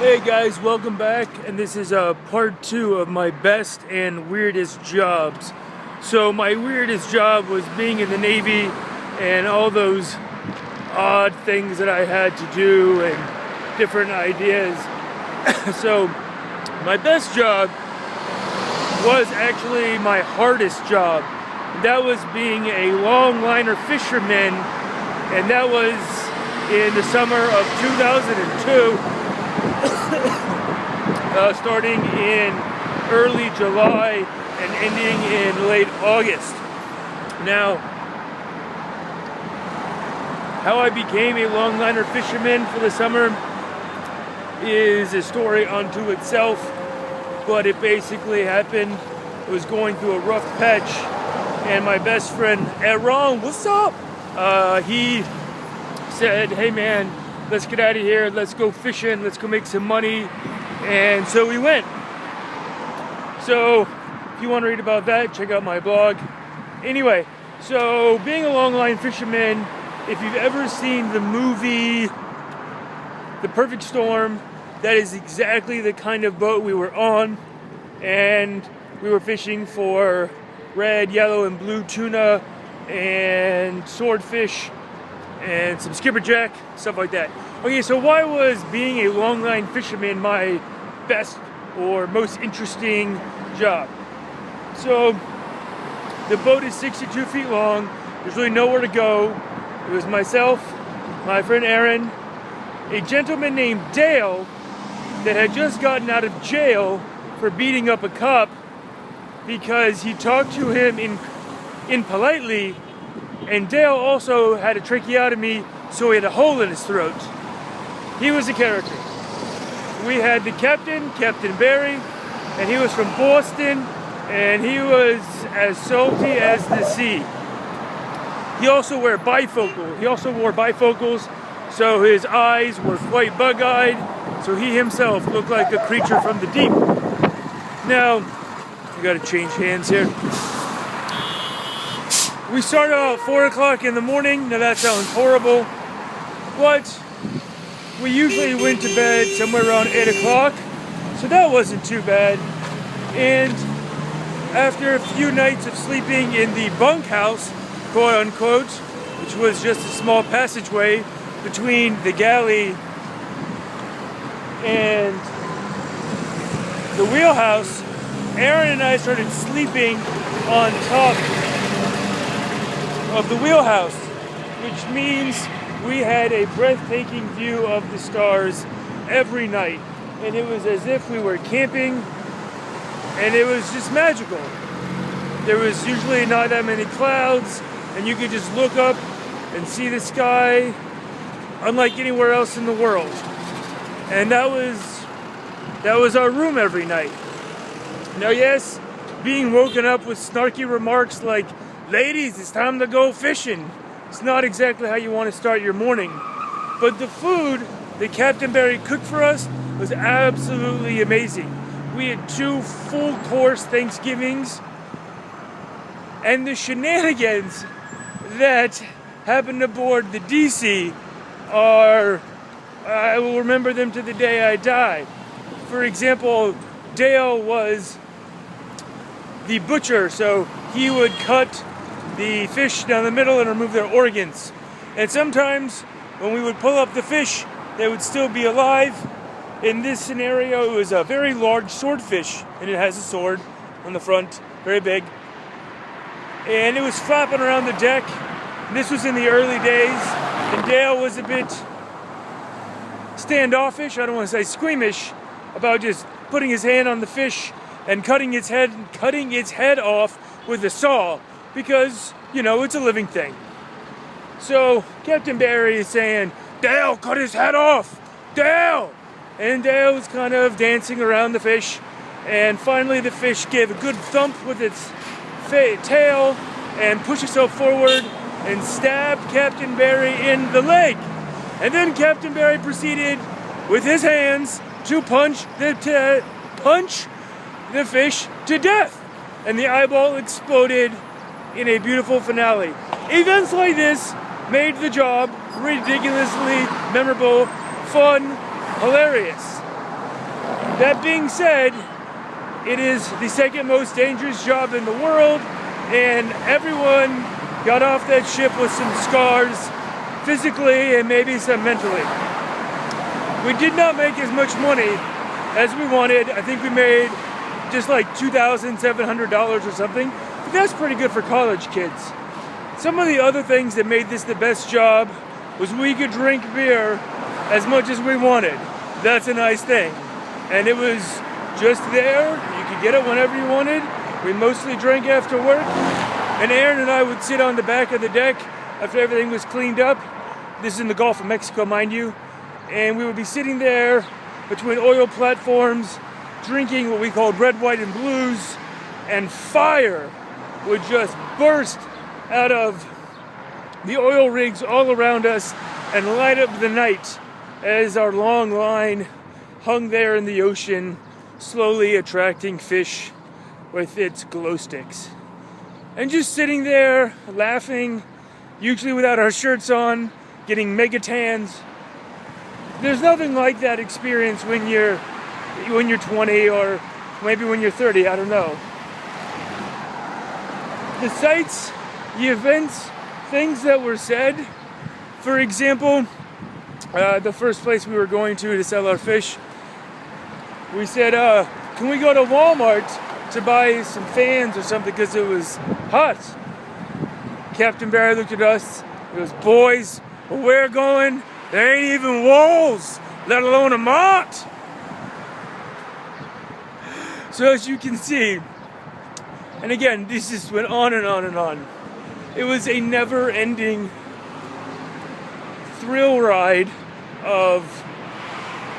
Hey guys, welcome back, and this is part 2 of my best and weirdest jobs. So my weirdest job was being in the Navy and all those odd things that I had to do and different ideas. So my best job was actually my hardest job. That was being a longliner fisherman, and that was in the summer of 2002. Starting in early July and ending in late August. Now, how I became a longliner fisherman for the summer is a story unto itself, but it basically happened. I was going through a rough patch, and my best friend Aaron, what's up? He said, "Hey man, let's get out of here, let's go fishing, let's go make some money." And so we went. So if you want to read about that, check out my blog. Anyway, so being a longline fisherman, if you've ever seen the movie The Perfect Storm, that is exactly the kind of boat we were on. And we were fishing for red, yellow, and blue tuna and swordfish and some skipperjack, stuff like that. Okay, so why was being a longline fisherman my best or most interesting job? So the boat is 62 feet long. There's really nowhere to go. It was myself, my friend Aaron, a gentleman named Dale that had just gotten out of jail for beating up a cop because he talked to him impolitely, and Dale also had a tracheotomy, so he had a hole in his throat. He was a character. We had the captain, Captain Barry, and he was from Boston, and he was as salty as the sea. He also wore bifocals, so his eyes were quite bug-eyed, so he himself looked like a creature from the deep. Now, I gotta change hands here. We started out at 4 o'clock in the morning. Now that sounds horrible, but we usually went to bed somewhere around 8 o'clock, so that wasn't too bad. And after a few nights of sleeping in the bunkhouse, quote unquote, which was just a small passageway between the galley and the wheelhouse, Aaron and I started sleeping on top of the wheelhouse, which means we had a breathtaking view of the stars every night, and it was as if we were camping, and it was just magical. There was usually not that many clouds, and you could just look up and see the sky unlike anywhere else in the world. And that was our room every night. Now yes, being woken up with snarky remarks like, "Ladies, it's time to go fishing," it's not exactly how you want to start your morning. But the food that Captain Barry cooked for us was absolutely amazing. We had 2 full-course Thanksgivings, and the shenanigans that happened aboard the DC I will remember them to the day I die. For example, Dale was the butcher, so he would cut the fish down the middle and remove their organs. And sometimes when we would pull up the fish, they would still be alive. In this scenario, it was a very large swordfish, and it has a sword on the front, very big. And it was flapping around the deck. And this was in the early days, and Dale was a bit standoffish, I don't want to say squeamish, about just putting his hand on the fish and cutting its head off with a saw, because, you know, it's a living thing. So Captain Barry is saying, "Dale, cut his head off! Dale!" And Dale was kind of dancing around the fish, and finally the fish gave a good thump with its tail and pushed itself forward and stabbed Captain Barry in the leg. And then Captain Barry proceeded with his hands to punch the fish to death, and the eyeball exploded in a beautiful finale. Events like this made the job ridiculously memorable, fun, hilarious. That being said, it is the second most dangerous job in the world, and everyone got off that ship with some scars, physically and maybe some mentally. We did not make as much money as we wanted. I think we made just like $2,700 or something, but that's pretty good for college kids. Some of the other things that made this the best job was we could drink beer as much as we wanted. That's a nice thing. And it was just there. You could get it whenever you wanted. We mostly drank after work. And Aaron and I would sit on the back of the deck after everything was cleaned up. This is in the Gulf of Mexico, mind you. And we would be sitting there between oil platforms, drinking what we called red, white, and blues. And fire would just burst out of the oil rigs all around us and light up the night as our long line hung there in the ocean, slowly attracting fish with its glow sticks. And just sitting there, laughing, usually without our shirts on, getting mega tans. There's nothing like that experience when you're 20 or maybe when you're 30, I don't know. The sights, the events, things that were said. For example, the first place we were going to sell our fish, we said, can we go to Walmart to buy some fans or something because it was hot? Captain Barry looked at us. He goes, boys, where we're going, there ain't even walls, let alone a mott. So as you can see, and again, this just went on and on and on. It was a never-ending thrill ride of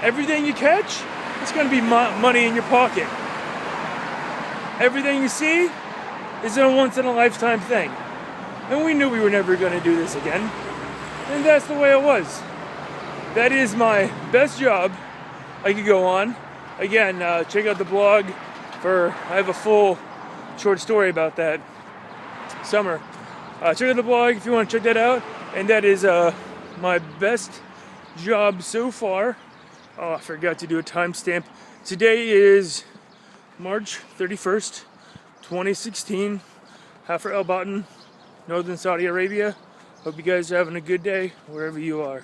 everything you catch, it's going to be money in your pocket. Everything you see is a once-in-a-lifetime thing. And we knew we were never going to do this again. And that's the way it was. That is my best job I could go on. Again, check out the blog I have a full short story about that summer. Check out the blog if you want to check that out. And that is my best job so far. Oh, I forgot to do a timestamp. Today is March 31st, 2016. Hafr El Batten, Northern Saudi Arabia. Hope you guys are having a good day wherever you are.